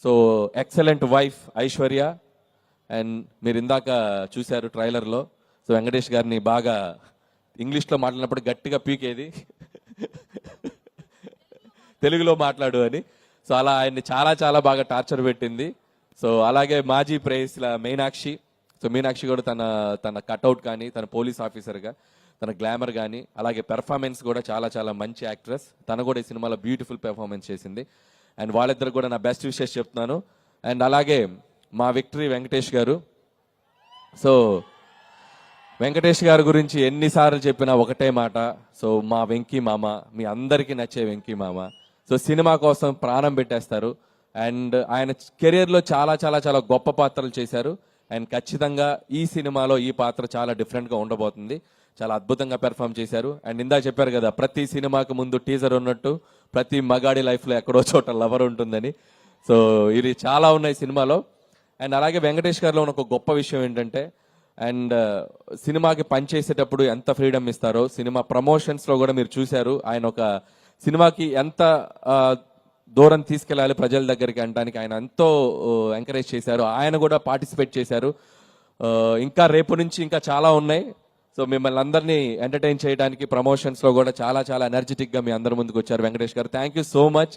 So excellent wife Aishwarya. And మీరు ఇందాక చూశారు ట్రైలర్లో. సో వెంకటేష్ గారిని బాగా ఇంగ్లీష్లో మాట్లాడినప్పుడు గట్టిగా పీకేది తెలుగులో మాట్లాడు అని. సో అలా ఆయన్ని చాలా చాలా బాగా టార్చర్ పెట్టింది. సో అలాగే మాజీ ప్రేయస్ల మీనాక్షి. సో మీనాక్షి కూడా తన తన కట్అవుట్ కానీ, తన పోలీస్ ఆఫీసర్గా తన గ్లామర్ కానీ, అలాగే పెర్ఫార్మెన్స్ కూడా చాలా చాలా మంచి యాక్ట్రెస్. తను కూడా ఈ సినిమాలో బ్యూటిఫుల్ పెర్ఫార్మెన్స్ చేసింది. అండ్ వాళ్ళిద్దరు కూడా నా బెస్ట్ విషెస్ చెప్తున్నాను. అండ్ అలాగే మా విక్టరీ వెంకటేష్ గారు. సో వెంకటేష్ గారి గురించి ఎన్నిసార్లు చెప్పినా ఒకటే మాట. సో మా వెంకీ మామ, మీ అందరికీ నచ్చే వెంకీ మామ. సో సినిమా కోసం ప్రాణం పెట్టేస్తారు. అండ్ ఆయన కెరియర్లో చాలా చాలా చాలా గొప్ప పాత్రలు చేశారు. అండ్ ఖచ్చితంగా ఈ సినిమాలో ఈ పాత్ర చాలా డిఫరెంట్గా ఉండబోతుంది. చాలా అద్భుతంగా పెర్ఫామ్ చేశారు. అండ్ ఇందా చెప్పారు కదా, ప్రతి సినిమాకి ముందు టీజర్ ఉన్నట్టు ప్రతి మగాడి లైఫ్లో ఎక్కడో చోట లవర్ ఉంటుందని. సో ఇది చాలా ఉన్నాయి సినిమాలో. అండ్ అలాగే వెంకటేష్ గారిలో ఉన్న ఒక గొప్ప విషయం ఏంటంటే, అండ్ సినిమాకి పనిచేసేటప్పుడు ఎంత ఫ్రీడమ్ ఇస్తారో, సినిమా ప్రమోషన్స్లో కూడా మీరు చూశారు. ఆయన ఒక సినిమాకి ఎంత దూరం తీసుకెళ్ళాలి ప్రజల దగ్గరికి అనడానికి ఆయన ఎంతో ఎంకరేజ్ చేశారు. ఆయన కూడా పార్టిసిపేట్ చేశారు. ఇంకా రేపు నుంచి ఇంకా చాలా ఉన్నాయి. సో మిమ్మల్ని అందరినీ ఎంటర్టైన్ చేయడానికి ప్రమోషన్స్లో కూడా చాలా చాలా ఎనర్జెటిక్గా మీ అందరి ముందుకు వచ్చారు వెంకటేష్ గారు. Thank you so much.